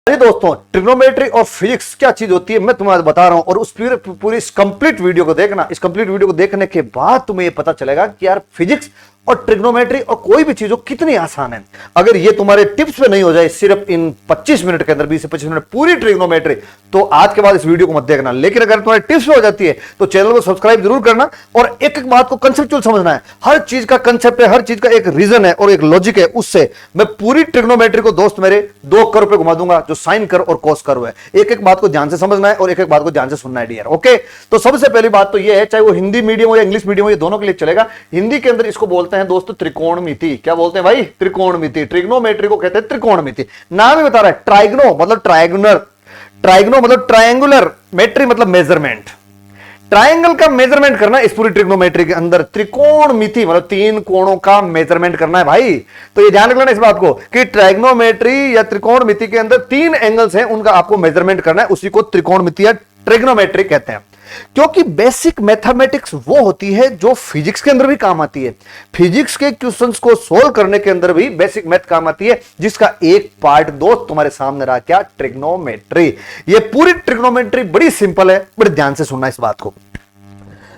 जी दोस्तों, ट्रिग्नोमेट्री और फिजिक्स क्या चीज होती है मैं तुम्हें बता रहा हूं, और उस पूरी इस कंप्लीट वीडियो को देखना। इस कंप्लीट वीडियो को देखने के बाद तुम्हें यह पता चलेगा कि यार फिजिक्स और ट्रिग्नोमेट्री और कोई भी चीज हो कितनी आसान है। अगर ये तुम्हारे टिप्स पे नहीं हो जाए सिर्फ इन 25 मिनट के अंदर, 20 से 25 मिनट पूरी ट्रिग्नोमेट्री, तो आज के बाद इस वीडियो को मत देखना। लेकिन अगर तुम्हारे टिप्स पे हो जाती है तो चैनल को सब्सक्राइब जरूर करना, और एक एक बात को कंसेप्चुअल समझना है। हर चीज का कंसेप्ट है, हर चीज का एक रीजन है और एक लॉजिक है। उससे मैं पूरी ट्रिग्नोमेट्री को दोस्त मेरे 2 कर्व पे घुमा दूंगा, जो साइन कर्व और कॉस कर्व है। एक एक बात को ध्यान से समझना है और एक एक बात को ध्यान से सुनना है डियर। ओके, तो सबसे पहली बात तो यह है, चाहे वो हिंदी मीडियम हो या इंग्लिश मीडियम हो, ये दोनों के लिए चलेगा। हिंदी के अंदर इसको बोलते हैं दोस्तों त्रिकोणमिति। क्या बोलते हैं भाई? त्रिकोणमिति। ट्रिग्नोमेट्री को कहते हैं त्रिकोणमिति। नाम ही बता रहा है, ट्राइग्नो मतलब ट्राइगुलर, ट्राइग्नो मतलब ट्रायंगुलर, मेट्री मतलब मेजरमेंट। ट्रायंगल का मेजरमेंट करना इस पूरी ट्रिग्नोमेट्री के अंदर। त्रिकोणमिति मतलब 3 कोणों का मेजरमेंट करना है भाई। तो ये ध्यान रखना इस बात को कि ट्रायग्नोमेट्री या त्रिकोणमिति के अंदर 3 एंगल्स हैं, उनका आपको मेजरमेंट करना है। उसी को त्रिकोणमिति या ट्रिग्नोमेट्री कहते हैं। क्योंकि बेसिक मैथमेटिक्स वो होती है जो फिजिक्स के अंदर भी काम आती है। फिजिक्स के क्वेश्चंस को सोल्व करने के अंदर भी बेसिक मैथ काम आती है, जिसका एक पार्ट दोस्त तुम्हारे सामने रहा, क्या? ट्रिग्नोमेट्री। ये पूरी ट्रिग्नोमेट्री बड़ी सिंपल है, बड़े ध्यान से सुनना इस बात को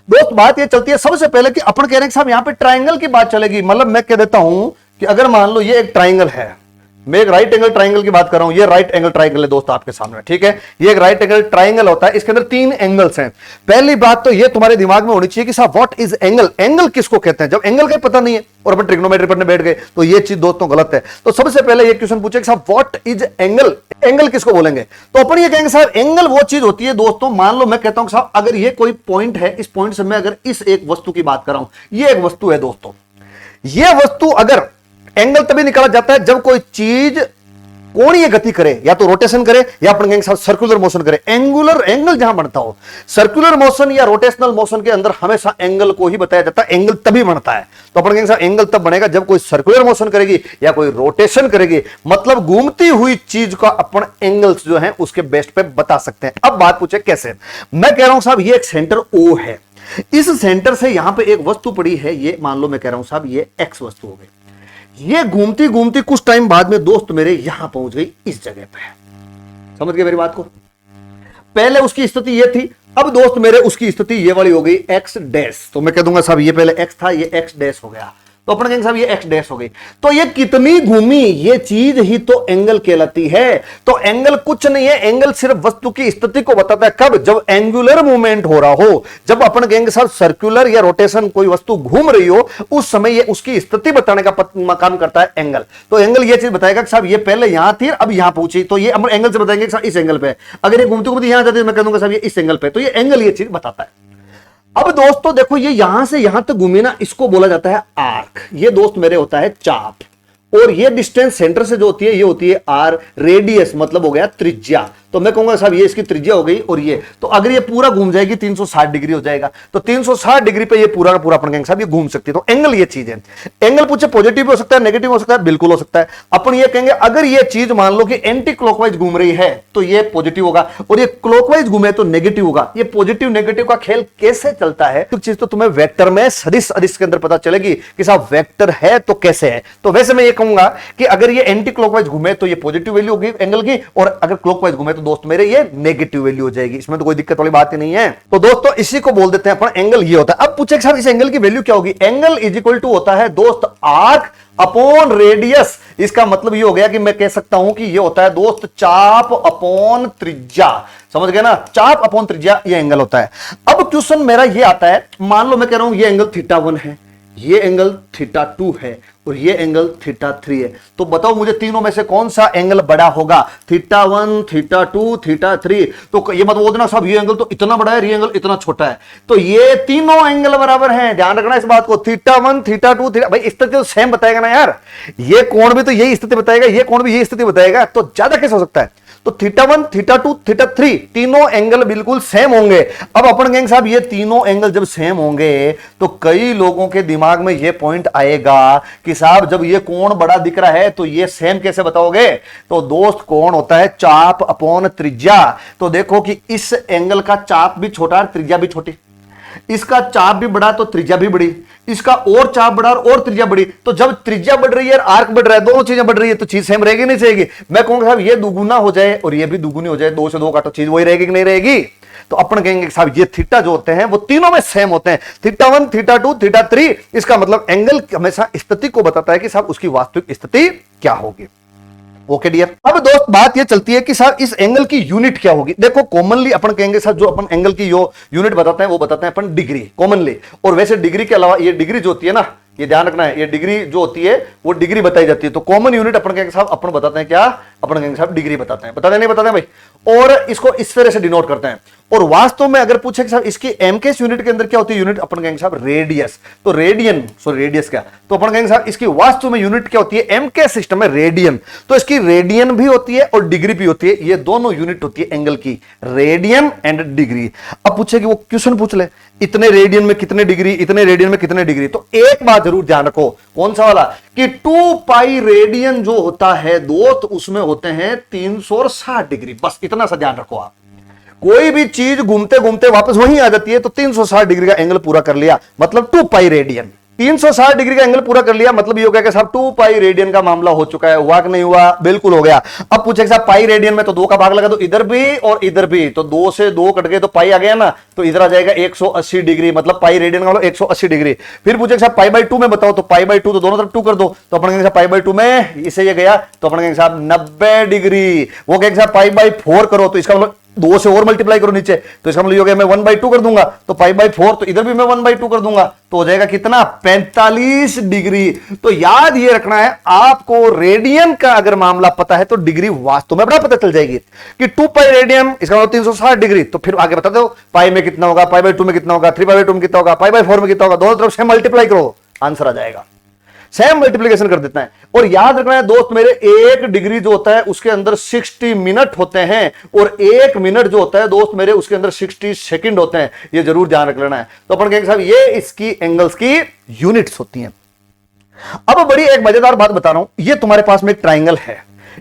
दोस्त। बात ये चलती है सबसे पहले कि अपन कह रहे हैं साहब यहां पे ट्राइंगल की बात चलेगी। मतलब मैं कह देता हूं कि अगर मान लो ये एक ट्राइंगल है, मैं एक राइट एंगल ट्राइंगल की बात कर रहा हूं। ये राइट एंगल ट्राइंगल है दोस्त आपके सामने, ठीक है। ये एक राइट एंगल ट्राइंगल होता है, इसके अंदर 3 एंगल्स हैं। पहली बात तो ये तुम्हारे दिमाग में होनी चाहिए कि साहब व्हाट इज एंगल। एंगल किसको कहते हैं? जब एंगल का पता नहीं है और अपन ट्रिग्नोमेट्री पढ़ने बैठ गए तो ये चीज दोस्तों गलत है। तो सबसे पहले ये क्वेश्चन पूछे कि साहब व्हाट इज एंगल। एंगल किसको बोलेंगे? तो अपन ये कहेंगे साहब एंगल वो चीज होती है दोस्तों, मान लो मैं कहता हूं साहब अगर ये कोई पॉइंट है, इस पॉइंट से मैं अगर इस एक वस्तु की बात कर रहा हूं, ये एक वस्तु है दोस्तों। ये वस्तु अगर एंगल तभी निकाला जाता है जब कोई चीज कोणीय गति करे, या तो रोटेशन करे या अपन कहेंगे सर्कुलर मोशन करे। एंगुलर एंगल जहां बनता हो, सर्कुलर मोशन या रोटेशनल मोशन के अंदर हमेशा एंगल को ही बताया जाता है। एंगल तभी बनता है, तो अपन कहेंगे एंगल तब बनेगा जब कोई सर्कुलर मोशन करेगी या कोई रोटेशन करेगी, मतलब घूमती हुई चीज का अपन एंगल्स जो है उसके बेस्ट पे बता सकते हैं। अब बात पूछे कैसे? मैं कह रहा हूं साहब ये एक सेंटर O है, इस सेंटर से यहां पे एक वस्तु पड़ी है, ये मान लो मैं कह रहा हूं साहब ये X वस्तु हो गई। ये घूमती घूमती कुछ टाइम बाद में दोस्त मेरे यहां पहुंच गई इस जगह पे। समझ गए मेरी बात को? पहले उसकी स्थिति ये थी, अब दोस्त मेरे उसकी स्थिति ये वाली हो गई x डैश। तो मैं कह दूंगा साहब ये पहले x था, ये x डैश हो गया। तो अपन कहेंगे साहब ये x डैश हो गई। तो ये कितनी घूमी, ये चीज ही तो एंगल कहलाती है। तो एंगल कुछ नहीं है, एंगल सिर्फ वस्तु की स्थिति को बताता है। कब? जब एंगुलर मूवमेंट हो रहा हो। जब अपन कहेंगे साहब सर्कुलर या रोटेशन कोई वस्तु घूम रही हो, उस समय ये उसकी स्थिति बताने का काम करता है एंगल। तो एंगल ये चीज बताएगा कि साहब ये पहले यहां थी अब यहां पहुंची, तो ये अपन एंगल से बताएंगे कि साहब इस एंगल पे। अगर ये घूमती घूमती यहां जाती है, मैं कह दूंगा साहब ये इस एंगल पे। तो ये एंगल ये चीज बताता है। अब दोस्तों देखो, ये यहां से यहां तक घूमी ना, इसको बोला जाता है आर्क। ये दोस्त मेरे होता है चाप, और ये डिस्टेंस सेंटर से जो होती है ये होती है आर। रेडियस मतलब हो गया त्रिज्या। तो मैं कहूंगा साहब ये इसकी त्रिज्या हो गई, और ये तो अगर ये पूरा घूम जाएगी 360 डिग्री हो जाएगा। तो 360 डिग्री पे ये पूरा का पूरा अपन कहेंगे साहब ये घूम सकती है। तो एंगल ये चीज है। एंगल पूछे पॉजिटिव भी हो सकता है, नेगेटिव हो सकता है, बिल्कुल हो सकता है। अपन ये कहेंगे अगर ये चीज मान लो कि एंटी क्लॉकवाइज घूम रही है तो ये पॉजिटिव होगा, और ये क्लॉकवाइज घूमे तो नेगेटिव होगा। ये पॉजिटिव नेगेटिव का खेल कैसे चलता है तो चीज तो तुम्हें वेक्टर में सदिश अदिश के अंदर पता चलेगी कि साहब वेक्टर है तो कैसे है। तो वैसे मैं ये कहूंगा कि अगर ये एंटी क्लॉकवाइज घूमे तो ये पॉजिटिव वैल्यू होगी एंगल की, और अगर क्लॉकवाइज घूमे तो दोस्त मेरे ये नेगेटिव वैल्यू हो जाएगी। इसमें तो कोई दिक्कत वाली बात ही नहीं है। तो दोस्तों इसी को बोल देते हैं अपन एंगल ये होता है। अब पूछे साहब इस एंगल की वैल्यू क्या होगी? एंगल इज इक्वल टू होता है दोस्त आर्क अपॉन रेडियस। इसका मतलब ये हो गया कि मैं कह सकता हूं कि ये होता है दोस्त चाप अपॉन त्रिज्या। समझ गए ना? चाप अपॉन त्रिज्या ये एंगल होता है। अब क्वेश्चन मेरा ये आता है, मान लो मैं कह रहा हूं ये एंगल θ1 है, ये एंगल θ2 है, और ये एंगल θ3 है। तो बताओ मुझे तीनों में से कौन सा एंगल बड़ा होगा? θ1, θ2, θ3। तो ये मत बोलना साहब ये एंगल तो इतना बड़ा है, ये एंगल इतना छोटा है। तो ये तीनों एंगल बराबर हैं, ध्यान रखना इस बात को। θ1, θ2, भाई स्थिति तो सेम बताएगा ना यार। ये कोण भी तो यही स्थिति बताएगा, ये कोण भी यही स्थिति बताएगा, तो ज्यादा कैसे हो सकता है? तो θ1, θ2, θ3 तीनों एंगल बिल्कुल सेम होंगे। अब अपन कहेंगे साहब ये तीनों एंगल जब सेम होंगे तो कई लोगों के दिमाग में ये पॉइंट आएगा कि साहब जब ये कोण बड़ा दिख रहा है तो ये सेम कैसे बताओगे? तो दोस्त कोण होता है चाप अपॉन त्रिज्या। तो देखो कि इस एंगल का चाप भी छोटा और त्रिज्या भी छोटी। इसका चाप भी बढ़ा तो त्रिज्या भी बढ़ी, इसका और चाप बढ़ा और त्रिज्या बढ़ी। तो जब त्रिज्या बढ़ रही है और आर्क बढ़ रहा है, दोनों चीजें बढ़ रही है, तो चीज सेम रहेगी नहीं रहेगी? मैं कहूंगा साहब ये दुगुना हो जाए और ये भी दुगुनी हो जाए, 2 से 2 काटो, चीज वही रहेगी कि नहीं रहेगी? तो अपन कहेंगे साहब ये थीटा जो होते हैं वो तीनों में सेम होते हैं, थीटा 1, थीटा 2, थीटा 3। इसका मतलब एंगल हमेशा स्थिति को बताता है कि साहब उसकी वास्तविक स्थिति क्या होगी। ओके डियर, अब दोस्त बात ये चलती है कि साहब इस एंगल की यूनिट क्या होगी। देखो कॉमनली अपन कहेंगे साहब जो अपन एंगल की यूनिट बताते हैं वो बताते हैं अपन डिग्री कॉमनली। और वैसे डिग्री के अलावा ये डिग्री जो होती है ना, ये ध्यान रखना है, ये डिग्री जो होती है वो डिग्री बताई जाती है। तो कॉमन यूनिट अपन कहेंगे साहब, अपन बताते हैं क्या? अपन कहेंगे साहब डिग्री बताते हैं, बताते नहीं बताते भाई? और इसको इस तरह से डिनोट करते हैं। और वास्तव में अगर पूछे कि साहब इसकी एमकेएस यूनिट के अंदर क्या होती है यूनिट, अपन कहेंगे साहब रेडियस। तो रेडियन, सॉरी रेडियस क्या, तो अपन कहेंगे साहब इसकी वास्तव में यूनिट क्या होती है एमकेएस सिस्टम में? रेडियन। तो इसकी रेडियन भी होती है और डिग्री भी होती है, ये दोनों यूनिट होती है एंगल की, रेडियन एंड डिग्री। अब पूछे कि वो क्वेश्चन पूछ ले इतने रेडियन में कितने डिग्री, इतने रेडियन में कितने डिग्री, तो एक बात जरूर ध्यान रखो, कौन सा वाला, कि 2 पाई रेडियन जो होता है दोस्त उसमें होते हैं 360 डिग्री। बस इतना सा ध्यान रखो आप। कोई भी चीज घूमते घूमते वापस वहीं आ जाती है, तो 360 डिग्री का एंगल पूरा कर लिया मतलब 2 पाई रेडियन। 360 डिग्री का एंगल पूरा कर लिया मतलब ये हो गया कि साहब 2 पाई रेडियन का मामला हो चुका है। हुआ कि नहीं हुआ? बिल्कुल हो गया। अब पूछे साहब पाई रेडियन में तो 2 का भाग लगा, तो इधर भी और इधर भी, तो 2 से 2 कट गए तो पाई आ गया ना, तो इधर आ जाएगा 180 डिग्री, मतलब पाई रेडियन का मतलब 180 डिग्री। फिर पूछे साहब पाई बाई 2 में बताओ, तो पाई बाई 2 तो दोनों तरफ 2 कर दो, तो अपन कहेंगे पाई बाई 2 में इसे ये गया, तो अपन कहेंगे साहब 90 डिग्री। वो कहेंगे साहब पाई बाई 4 करो, तो इसका मतलब 2 से और मल्टीप्लाई करो नीचे, तो इसका मतलब हो गया मैं 1/2 कर दूंगा, तो पाई बाई 4, तो इधर भी मैं 1/2 कर दूंगा, तो हो जाएगा कितना 45 डिग्री। तो याद ये रखना है आपको, रेडियन का अगर मामला पता है तो डिग्री वास्तव में बड़ा पता चल जाएगी कि 2 पाई रेडियन इसका मतलब 360 डिग्री। तो फिर आगे बता दो पाई में कितना होगा, पाई बाई 2 में कितना होगा, 3/2 में कितना होगा, पाई बाई 4 में कितना होगा, दोनों तरफ से मल्टीप्लाई करो, आंसर आ जाएगा। सेम मल्टीप्लिकेशन कर देता है। और याद रखना है दोस्त मेरे, 1 डिग्री जो होता है उसके अंदर 60 मिनट होते हैं, और 1 मिनट जो होता है दोस्त मेरे उसके अंदर 60 सेकंड होते हैं। ये जरूर ध्यान रख लेना है। तो अपन कहेंगे साहब ये इसकी एंगल्स की यूनिट्स होती हैं। अब बड़ी एक मजेदार बात बता रहा हूं, ये तुम्हारे पास में एक ट्राइंगल है,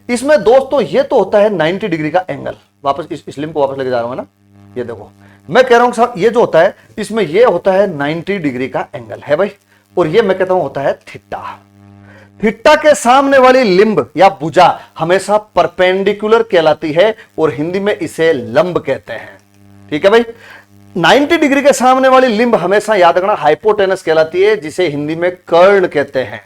इसमें दोस्तों ये तो होता है 90 डिग्री का एंगल। वापस इस लिंब को वापस लेके जा रहा हूं ना, ये देखो मैं कह रहा हूं साहब ये जो होता है इसमें ये होता है 90 डिग्री का एंगल है भाई, और ये मैं कहता हूं होता है थीटा। थीटा के सामने वाली लिंब या भुजा हमेशा परपेंडिकुलर कहलाती है और हिंदी में इसे लंब कहते हैं। ठीक है भाई। 90 डिग्री के सामने वाली लिंब हमेशा याद रखना हाइपोटेनस कहलाती है, जिसे हिंदी में कर्ण कहते हैं।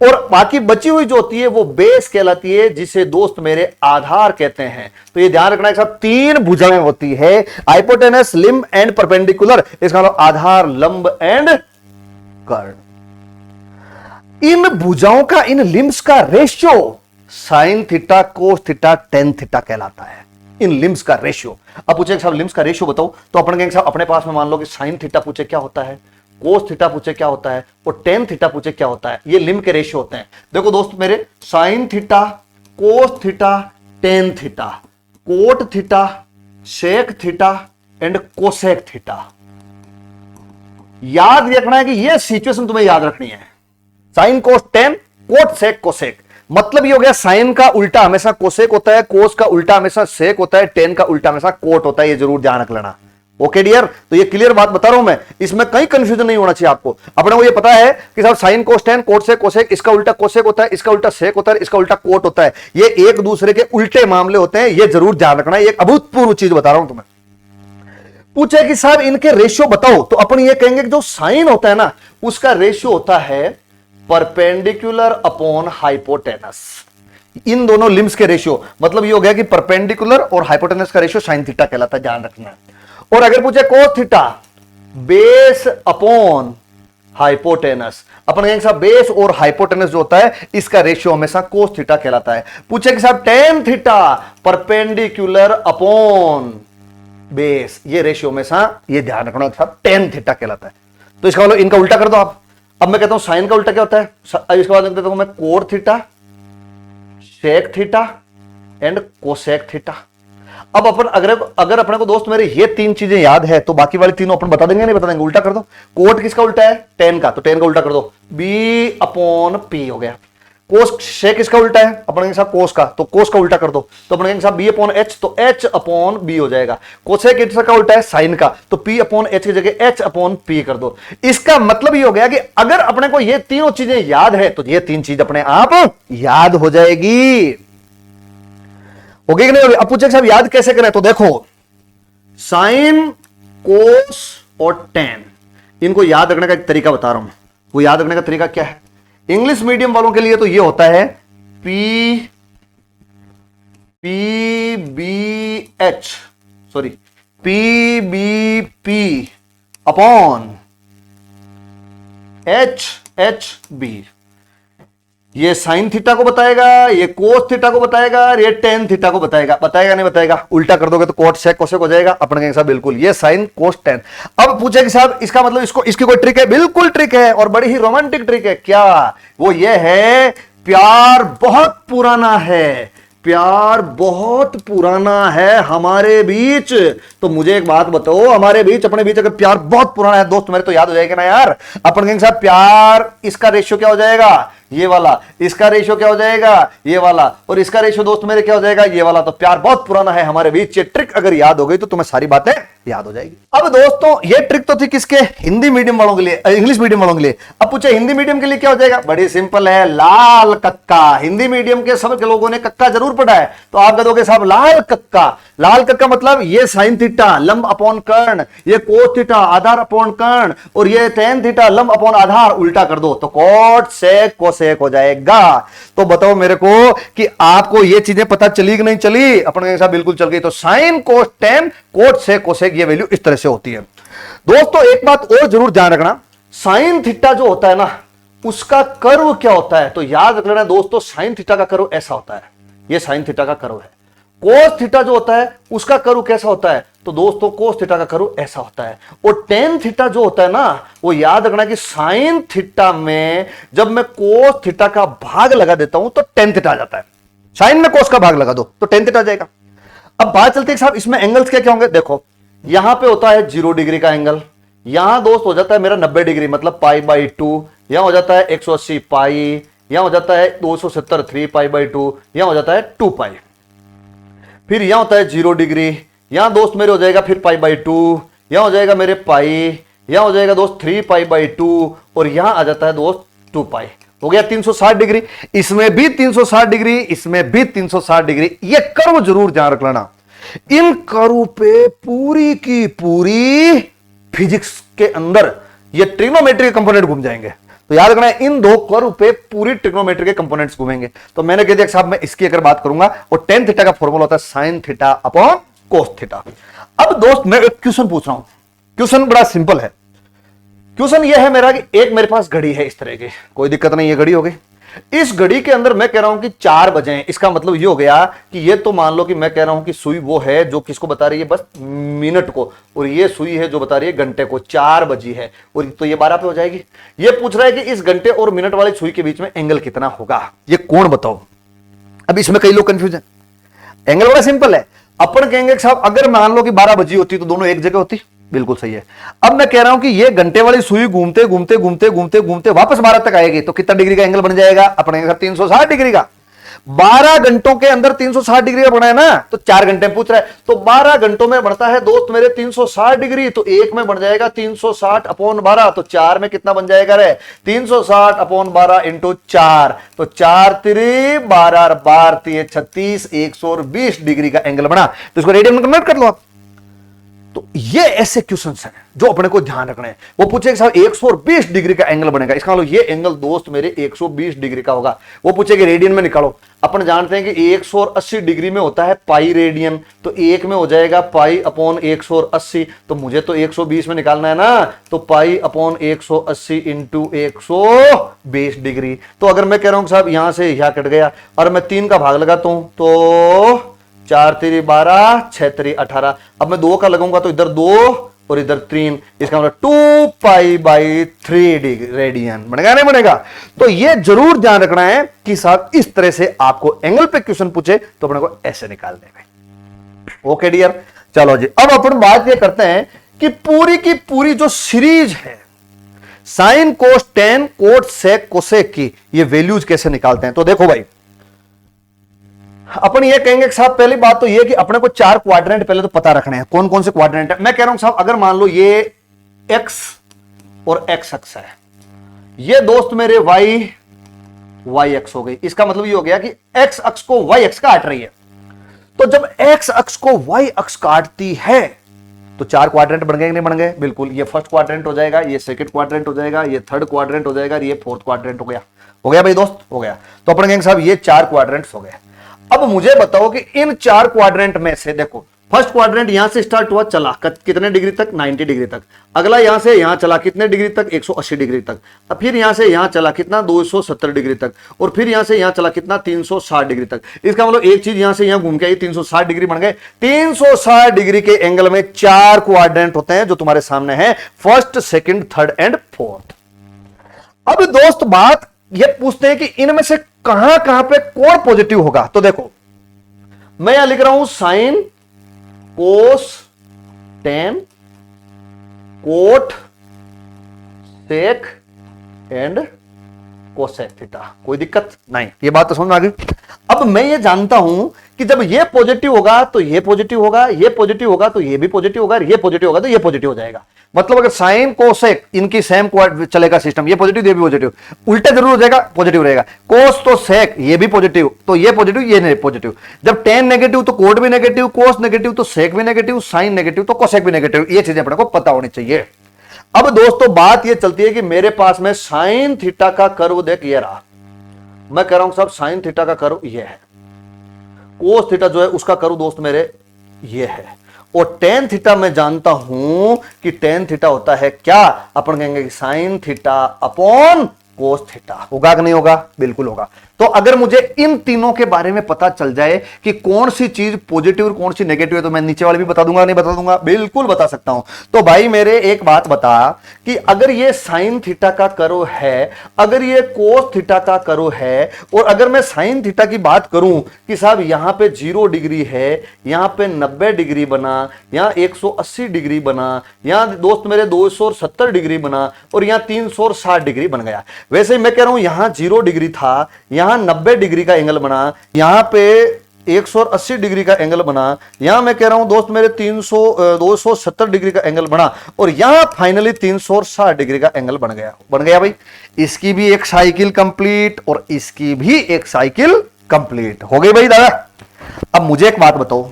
और बाकी बची हुई जो होती है वो बेस कहलाती है, जिसे दोस्त मेरे आधार कहते हैं। तो ये ध्यान रखना है साहब, 3 भुजाएं होती है, हाइपोटेनस, लिंब एंड परपेंडिकुलर। इसका मतलब आधार, लंब एंड कर्ण। इन भुजाओं का, इन लिम्स का ratio sign theta, cos theta, tan theta कहलाता है। इन लिम्स का रेशियो। अब पूछे साहब लिम्स का रेशियो बताओ, तो अपन कहेंगे साहब अपने पास में मान लो कि साइन थीटा पूछे क्या होता है, कोस थीटा पूछे क्या होता है, और टेन थीटा पूछे क्या होता है। ये लिम्ब के रेशियो होते हैं। देखो दोस्त मेरे, sine theta, cos theta, tan theta, cot theta, sec theta and cosec theta. याद रखना है कि ये सिचुएशन तुम्हें याद रखनी है। Sine cos tan, cot sec cosec, मतलब ये हो गया साइन का उल्टा हमेशा कोसेक होता है, कोस का उल्टा हमेशा सेक होता है, टेन का उल्टा हमेशा कोट होता है। ये जरूर ध्यान रख लेना। ओके डियर, तो ये क्लियर बात बता रहा हूं मैं, इसमें कहीं कंफ्यूजन नहीं होना चाहिए आपको। अपने को ये पता है कि साहब sine cos tan, cot sec cosec, इसका उल्टा कोसेक होता है, इसका उल्टा सेक होता है, इसका उल्टा कोट होता है। ये एक दूसरे के उल्टे मामले होते हैं, ये जरूर ध्यान रखना है। एक अभूतपूर्व चीज बता रहा हूं तुम्हें। पूछे कि साहब इनके रेशियो बताओ, तो अपन ये कहेंगे कि जो साइन होता है ना उसका रेशियो होता है परपेंडिकुलर अपॉन हाइपोटेनस। इन दोनों लिम्स के रेशियो, मतलब ये हो गया कि परपेंडिकुलर और हाइपोटेनस का रेशियो साइन थीटा कहलाता है, ध्यान रखना है। और अगर पूछे cos theta, base upon hypotenuse, अपन कहेंगे साहब बेस और हाइपोटेनस जो होता है इसका रेशियो हमेशा कोस थीटा कहलाता है। पूछे कि साहब tan theta, perpendicular upon base, ये रेशियो हमेशा ये ध्यान रखना साहब टेन थीटा कहलाता है। तो इसका मतलब इनका उल्टा कर दो आप। अब मैं कहता हूं साइन का उल्टा क्या होता है, इसके बाद देता हूं मैं cot theta, sec theta and cosec theta. अब अपन अगर अपने को दोस्त मेरे ये 3 चीजें याद है तो बाकी वाली तीनों अपन बता देंगे, नहीं बता देंगे, उल्टा कर दो। कोट किसका उल्टा है, टेन का, तो टेन का उल्टा कर दो, बी अपॉन पी हो गया। कोस शेक इसका उल्टा है, अपन कहेंगे साहब कोस का, तो कोस का उल्टा कर दो, तो अपन कहेंगे साहब बी अपॉन एच, तो एच अपॉन बी हो जाएगा। कोसेक इसका उल्टा है साइन का, तो पी अपॉन एच की जगह एच अपॉन पी कर दो। इसका मतलब ये हो गया कि अगर अपने को ये तीनों चीजें याद है तो ये तीन चीज अपने आप याद हो जाएगी। ओके कि नहीं होगी? अब पूछे साहब याद कैसे करें, तो देखो साइन, कोस और टेन, इनको याद रखने का एक तरीका बता रहा हूं। वो याद रखने का तरीका क्या है? इंग्लिश मीडियम वालों के लिए तो ये होता है P B H, sorry P B P upon H H B. ये साइन थीटा को बताएगा, ये कोस थीटा को बताएगा, ये टेन थीटा को बताएगा। बताएगा नहीं बताएगा? उल्टा कर दोगे तो कोट सेक कोसेक हो जाएगा। अपन कहेंगे साहब बिल्कुल ये साइन कोस टेन। अब पूछे कि साहब इसका मतलब इसको इसकी कोई ट्रिक है? बिल्कुल ट्रिक है, और बड़ी ही रोमांटिक ट्रिक है। क्या वो? ये है प्यार बहुत पुराना है, प्यार बहुत पुराना है हमारे बीच। तो मुझे एक बात बताओ, हमारे बीच अपने बीच अगर प्यार बहुत पुराना है दोस्त मेरे, तो याद हो जाएगा ना यार। अपन कहेंगे साहब प्यार, इसका रेशियो क्या हो जाएगा? ये वाला। इसका रेशियो क्या हो जाएगा? ये वाला। और इसका रेशियो दोस्त मेरे क्या हो जाएगा? ये वाला। तो प्यार बहुत पुराना है हमारे बीच। ये ट्रिक अगर याद हो गई तो तुम्हें सारी बातें याद हो जाएगी। अब दोस्तों ये ट्रिक तो थी किसके? हिंदी मीडियम वालों के लिए, इंग्लिश मीडियम वालों के लिए। अब पूछे हिंदी मीडियम के लिए क्या हो जाएगा? बड़ी सिंपल है, लाल कक्का। हिंदी मीडियम के सब के लोगों ने कक्का जरूर पढ़ा है, तो आप कहोगे साहब लाल कक्का। लाल कक्का मतलब ये साइन थीटा लंब अपॉन कर्ण, ये कोस थीटा आधार अपॉन कर्ण, और ये टेन थीटा लंब अपॉन आधार। उल्टा कर दो तो कोट सेक कोसेक हो जाएगा। तो बताओ मेरे को कि आपको ये चीजें पता चली कि नहीं चली? अपन साहब बिल्कुल चल गई। तो sine cos tan cot sec cosec ये वैल्यू इस तरह से होती है। दोस्तों एक बात और जरूर ध्यान रखना, साइन थीटा जो होता है ना, उसका कर्व क्या होता है? तो याद रख लेना दोस्तों, साइन थीटा का कर्व ऐसा होता है, ये साइन थीटा का कर्व है। कोस थीटा जो होता है उसका कर्व कैसा होता है? तो दोस्तों कोस थीटा का कर्व ऐसा होता है। और टेन थीटा जो होता है ना, वो याद रखना कि साइन थीटा में जब मैं कोस थीटा का भाग लगा देता हूं तो टेन थीटा आ जाता है। साइन में कोस का भाग लगा दो तो टेन थीटा आ जाएगा। अब बात चलती है साहब इसमें एंगल्स क्या क्या होंगे। देखो यहां पे होता है 0 डिग्री का एंगल, यहां दोस्त हो जाता है मेरा 90 डिग्री मतलब पाई बाई 2, यहां हो जाता है 180 पाई, यहां हो जाता है 270 3 पाई बाई 2, यहां हो जाता है 2 पाई। फिर यहां होता है 0 डिग्री, यहां दोस्त मेरे हो जाएगा फिर पाई बाई 2, यहां हो जाएगा मेरे पाई, यहां हो जाएगा दोस्त 3 पाई बाई 2, और यहां आ जाता है दोस्त 2 पाई। हो गया 360 डिग्री। इसमें भी 360 डिग्री, इसमें भी 360 डिग्री। ये कर्व जरूर ध्यान रख लेना। इन कर्व पे पूरी की पूरी फिजिक्स के अंदर ये ट्रिग्नोमेट्री के कंपोनेंट घूम जाएंगे। तो याद रखना इन दो कर्व पे पूरी ट्रिग्नोमेट्री के कंपोनेंट्स घूमेंगे। तो मैंने कह दिया साहब मैं इसकी अगर बात करूंगा, और टेन थीटा का फॉर्मूला होता है sine theta upon cos theta. अब दोस्त मैं एक क्वेश्चन पूछ रहा हूं, क्वेश्चन बड़ा सिंपल है। क्वेश्चन यह है मेरा कि एक मेरे पास घड़ी है इस तरह की, कोई दिक्कत नहीं, ये घड़ी हो गई। इस घड़ी के अंदर मैं कह रहा हूं कि 4 बजे हैं। इसका मतलब ये हो गया कि ये तो मान लो कि मैं कह रहा हूं कि सुई वो है जो किसको बता रही है, बस मिनट को, और ये सुई है जो बता रही है घंटे को। 4 बजी है, और तो ये 12 पे हो जाएगी। ये पूछ रहा है कि इस घंटे और मिनट वाली सुई के बीच में एंगल कितना होगा, ये कोण बताओ। अब इसमें कई लोग कंफ्यूज हैं। एंगल बड़ा सिंपल है। अपन कहेंगे साहब अगर मान लो कि 12 बजी होती तो दोनों एक जगह होती, बिल्कुल सही है। अब मैं कह रहा हूं कि ये घंटे वाली सुई घूमते घूमते घूमते घूमते घूमते वापस 12 तक आएगी, तो कितना डिग्री का एंगल बन जाएगा? अपने 360 डिग्री का। 12 घंटों के अंदर 360 डिग्री का बना है ना, तो 4 घंटे में पूछ रहा है, तो 12 घंटों में बढ़ता है दोस्त मेरे 360 डिग्री। तो एक में बन जाएगा 360 अपॉन 12, तो 4 में कितना बन जाएगा रे? 360 अपॉन 12 इंटू 4, तो 4 3 12 12 36 120 डिग्री का एंगल बना। तो इसको रेडियन में कन्वर्ट कर लो आप। तो ये ऐसे क्वेश्चंस हैं जो अपने को ध्यान रखने हैं। वो पूछे कि साहब 120 डिग्री का एंगल बनेगा, इसका मतलब ये एंगल दोस्त मेरे 120 डिग्री का होगा। वो पूछे कि रेडियन में निकालो। अपन जानते हैं कि 180 डिग्री में होता है पाई रेडियन, तो एक में हो जाएगा पाई अपॉन 180। तो मुझे तो 120 में निकालना है ना, तो पाई अपॉन 180 इंटू 120 डिग्री। तो अगर मैं कह रहा हूं साहब यहां से यहां कट गया और मैं 3 का भाग लगाता हूं, तो 4 3 12 6 3 18। अब मैं 2 का लगाऊंगा तो इधर 2 और इधर 3, इसका मतलब 2 पाई बाई 3 रेडियन बनेगा नहीं बनेगा? तो ये जरूर ध्यान रखना है कि साहब इस तरह से आपको एंगल पे क्वेश्चन पूछे तो अपने को ऐसे निकालने में। ओके डियर, चलो जी अब अपन बात ये करते हैं कि पूरी की पूरी जो सीरीज है, sine cos tan cot sec cosec की ये वैल्यूज कैसे निकालते हैं। तो देखो भाई, अपन ये कहेंगे कि साहब पहली बात तो ये कि अपने को 4 क्वाड्रेंट पहले तो पता रखने हैं। कौन कौन से क्वाड्रेंट है? मैं कह रहा हूं साहब, अगर मान लो ये एक्स और एक्स अक्ष है, ये दोस्त मेरे वाई अक्ष हो गई। इसका मतलब ये हो गया कि एक्स अक्ष को वाई अक्ष काट रही है। तो जब एक्स अक्ष को वाई अक्ष काटती है तो 4 क्वाड्रेंट बन गए कि नहीं बन गए? बिल्कुल। ये फर्स्ट क्वाड्रेंट हो जाएगा, ये सेकंड क्वाड्रेंट हो जाएगा, ये थर्ड क्वाड्रेंट हो जाएगा, ये फोर्थ क्वाड्रेंट हो गया। हो गया भाई दोस्त, हो गया। तो अपन कहेंगे साहब ये 4 क्वाड्रेंट्स हो गए। अब मुझे बताओ कि इन 4 क्वाड्रेंट में से देखो, फर्स्ट क्वाड्रेंट यहां से स्टार्ट हुआ, चला कितने डिग्री तक? 90 डिग्री तक। अगला यहां से यहां चला कितने डिग्री तक? 180 डिग्री तक। अब फिर यहां से यहां चला कितना? 270 डिग्री तक। और फिर यहां से यहां चला कितना? 360 डिग्री तक। इसका मतलब एक चीज यहां से यहां घूम के आई, 360 डिग्री बन गए। 360 डिग्री के एंगल में 4 क्वाड्रेंट होते हैं जो तुम्हारे सामने है, first, second, third and fourth. अब दोस्त बात ये पूछते हैं कि इनमें से कहां कहां पे कोण पॉजिटिव होगा। तो देखो, मैं यहां लिख रहा हूं sine cos tan cot sec and cosec theta. कोई दिक्कत नहीं, ये बात तो समझ में आ गई। अब मैं ये जानता हूं कि जब ये पॉजिटिव होगा तो ये पॉजिटिव होगा, ये पॉजिटिव होगा तो ये भी पॉजिटिव होगा, ये पॉजिटिव होगा तो ये पॉजिटिव हो जाएगा। मतलब अगर साइन कोसेक इनकी सेम चलेगा सिस्टम, ये पॉजिटिव ये भी पॉजिटिव, उल्टा जरूर हो जाएगा, पॉजिटिव रहेगा। कोस तो सेक ये भी पॉजिटिव, तो ये पॉजिटिव ये नहीं पॉजिटिव। जब टेन नेगेटिव तो कोट भी नेगेटिव, कोस नेगेटिव तो सेक भी नेगेटिव, साइन नेगेटिव तो कोसेक भी नेगेटिव। ये चीजें अपने को पता होनी चाहिए। अब दोस्तों बात ये चलती है कि मेरे पास में साइन थीटा का कर्व देख ये रहा, मैं कह रहा हूं साहब साइन थीटा का कर्व ये है, कोस थीटा जो है उसका कर्व दोस्त मेरे ये है, और टेन थीटा मैं जानता हूं कि टेन थीटा होता है क्या? अपन कहेंगे कि sine theta upon cos theta. होगा कि नहीं होगा? बिल्कुल होगा। तो अगर मुझे इन तीनों के बारे में पता चल जाए कि कौन सी चीज पॉजिटिव और कौन सी नेगेटिव है, तो मैं नीचे वाले भी बता दूंगा, नहीं बता दूंगा? बिल्कुल बता सकता हूं। तो भाई मेरे एक बात बता कि अगर ये साइन थीटा का कर्व है, अगर ये कोस थीटा का कर्व है, और अगर मैं साइन थीटा की बात करूं कि साहब यहां पे 0 डिग्री है, यहां पे 90 डिग्री बना, यहां 180 डिग्री बना, यहां दोस्त मेरे 270 डिग्री बना, और यहां 360 डिग्री बन गया। वैसे ही मैं कह रहा हूं यहां 0 डिग्री था, यहां 90 डिग्री का एंगल बना, यहां पे 180 डिग्री का एंगल बना, यहां मैं कह रहा हूं दोस्त मेरे 270 डिग्री का एंगल बना, और यहां फाइनली 360 डिग्री का एंगल बन गया भाई। इसकी भी एक साइकिल कंप्लीट और इसकी भी एक साइकिल कंप्लीट हो गई भाई दादा। अब मुझे एक बात बताओ,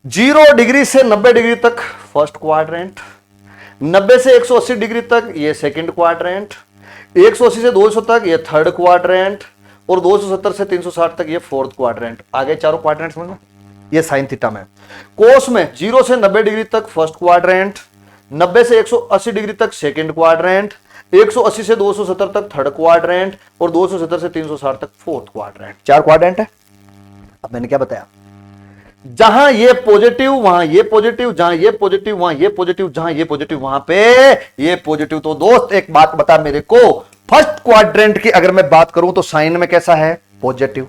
0 डिग्री से 90 डिग्री तक फर्स्ट क्वाड्रेंट, 90 से 180 डिग्री तक ये सेकंड क्वाड्रेंट, 180 से 200 तक ये थर्ड क्वाड्रेंट, और 270 से 360 तक ये फोर्थ क्वाड्रेंट। आगे चारों क्वाड्रेंट समझ में? ये साइन थीटा में। कोस में 0 से 90 डिग्री तक फर्स्ट क्वाड्रेंट, 90 से 180 डिग्री तक सेकंड क्वाड्रेंट, 180 से 270 तक थर्ड क्वाड्रेंट, और 270 से 360 तक फोर्थ क्वाड्रेंट। 4 क्वाड्रेंट है। अब मैंने क्या बताया? जहां ये पॉजिटिव वहां ये पॉजिटिव, जहां ये पॉजिटिव वहां ये पॉजिटिव, जहां ये पॉजिटिव वहां पे ये पॉजिटिव। तो दोस्त एक बात बता मेरे को, फर्स्ट क्वाड्रेंट की अगर मैं बात करूं तो साइन में कैसा है? पॉजिटिव।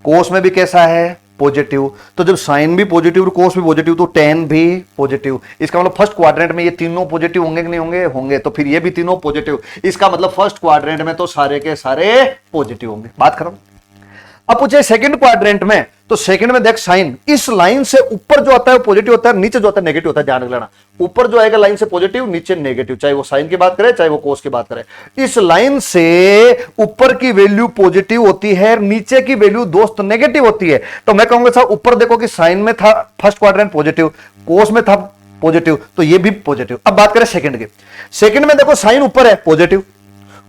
कोस में भी कैसा है? पॉजिटिव। तो जब साइन भी पॉजिटिव और कोस भी पॉजिटिव तो टेन भी पॉजिटिव। इसका मतलब फर्स्ट क्वाड्रेंट में ये तीनों पॉजिटिव होंगे कि नहीं होंगे? होंगे। तो फिर ये भी तीनों पॉजिटिव। इसका मतलब फर्स्ट क्वाड्रेंट में तो सारे के सारे पॉजिटिव होंगे। बात करो। अब पूछे सेकंड क्वाड्रेंट में, तो सेकंड में देख साइन इस लाइन से ऊपर जो आता है पॉजिटिव होता है, नीचे जो आता है नेगेटिव होता है। ध्यान रखना, ऊपर जो आएगा लाइन से पॉजिटिव, नीचे नेगेटिव, चाहे वो साइन की बात करे चाहे वो कोस की बात करे। इस लाइन से ऊपर की वैल्यू पॉजिटिव होती है, नीचे की वैल्यू दोस्त नेगेटिव होती है। तो मैं कहूंगा साहब ऊपर देखो कि साइन में था फर्स्ट क्वाड्रेंट पॉजिटिव, कोस में था पॉजिटिव, तो ये भी पॉजिटिव। अब बात करें सेकंड की। सेकंड में देखो साइन ऊपर है पॉजिटिव,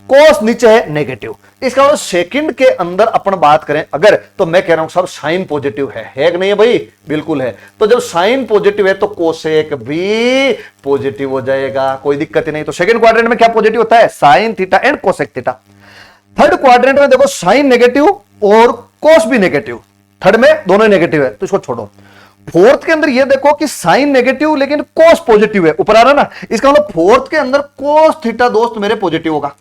कोस नीचे है नेगेटिव। इसका मतलब सेकंड के अंदर अपन बात करें अगर, तो मैं कह रहा हूं साहब साइन पॉजिटिव है कि नहीं है भाई? बिल्कुल है। तो जब साइन पॉजिटिव है तो कोसेक भी पॉजिटिव हो जाएगा, कोई दिक्कत ही नहीं। तो सेकंड क्वाड्रेंट में क्या पॉजिटिव होता है? Sine theta and cosec theta. Third quadrant में देखो साइन नेगेटिव और कोस भी नेगेटिव, थर्ड में दोनों नेगेटिव है, तो इसको छोड़ो। फोर्थ के अंदर ये देखो कि साइन नेगेटिव लेकिन कोस पॉजिटिव है, ऊपर आ रहा ना। इसका मतलब फोर्थ के अंदर कोस थीटा दोस्त मेरे पॉजिटिव होगा।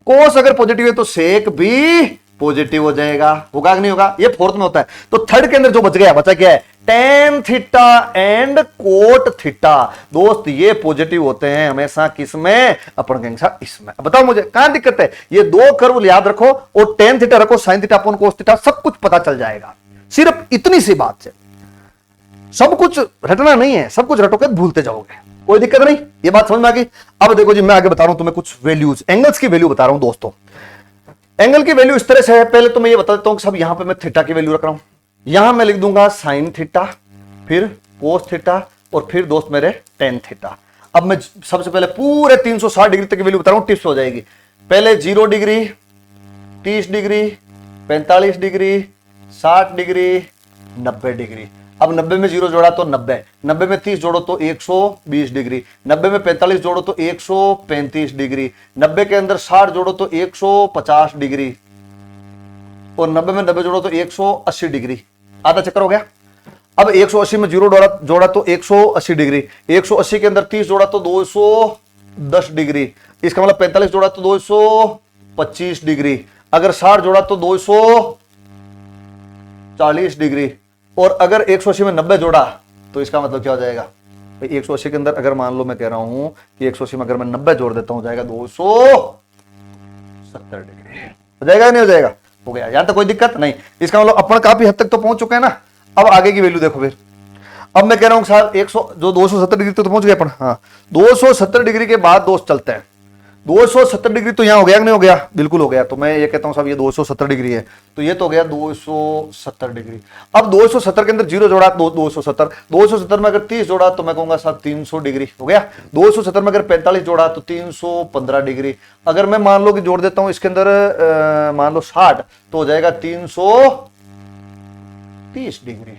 कोस अगर पॉजिटिव है तो सेक भी पॉजिटिव हो जाएगा। होगा कि नहीं होगा? ये फोर्थ में होता है। तो थर्ड के अंदर जो बच गया, बचा क्या है? Tan theta and cot theta. दोस्त ये पॉजिटिव होते हैं हमेशा किसमें, अपन कहेंगे साहब इसमें। बताओ मुझे कहां दिक्कत है, ये दो कर्व याद रखो और टेन थीटा रखो, sine theta upon cos theta, सब कुछ पता चल जाएगा। सिर्फ इतनी सी बात से, सब कुछ रटना नहीं है, सब कुछ रटोगे भूलते जाओगे, कोई दिक्कत नहीं। ये बात समझ में आ गई। अब देखो जी, मैं आगे बता रहा हूं तुम्हें कुछ वैल्यूज, एंगल्स की वैल्यू बता रहा हूं दोस्तों। एंगल की वैल्यू इस तरह से है, पहले तो मैं ये बता देता हूं कि सब यहां पे मैं थीटा की वैल्यू रख रहा हूं। यहां मैं लिख दूंगा साइन थीटा, फिर कोस थीटा और फिर दोस्त मेरे टेन थीटा। अब मैं सबसे पहले पूरे 360 डिग्री तक की वैल्यू बता रहा हूं, टिप्स हो जाएगी। पहले 0 degree, 30 degree, 45 degree, 60 degree, 90 degree. अब 90 में 0 जोड़ा तो 90, 90 में 30 जोड़ो तो 120 डिग्री, 90 में 45 जोड़ो तो 135 डिग्री, 90 के अंदर 60 जोड़ो तो 150 डिग्री और 90 में 90 जोड़ो तो 180 डिग्री। आधा चक्कर हो गया। अब 180 में 0 जोड़ा तो 180 डिग्री, 180 के अंदर 30 जोड़ा तो 210 डिग्री, इसका मतलब 45 जोड़ा तो 225 डिग्री, अगर 60 जोड़ा तो 240 डिग्री और अगर 180 में 90 जोड़ा तो इसका मतलब क्या हो जाएगा भाई, 180 के अंदर अगर मान लो मैं कह रहा हूं कि 180 में अगर मैं 90 जोड़ देता हूं, जाएगा 270 डिग्री। हो जाएगा या नहीं हो जाएगा? हो गया। यहां तक कोई दिक्कत नहीं। इसका मतलब अपन काफी हद तक तो पहुंच चुके हैं ना। अब आगे की वैल्यू देखो फिर। अब मैं कह रहा हूं साहब 270 डिग्री तो पहुंच गए अपन। हाँ, 270 डिग्री के बाद दोस्त चलते हैं। 270 डिग्री तो यहां हो गया कि नहीं हो गया? बिल्कुल हो गया। तो मैं ये कहता हूं साहब ये 270 डिग्री है, तो ये तो हो गया 270 डिग्री। अब 270 के अंदर 0 जोड़ा तो 270, 270 में अगर 30 जोड़ा तो मैं कहूंगा साहब 300 डिग्री हो गया। 270 में अगर 45 जोड़ा तो 315 डिग्री। अगर मैं मान लो कि जोड़ देता हूं इसके अंदर मान लो 60 तो हो जाएगा 330 डिग्री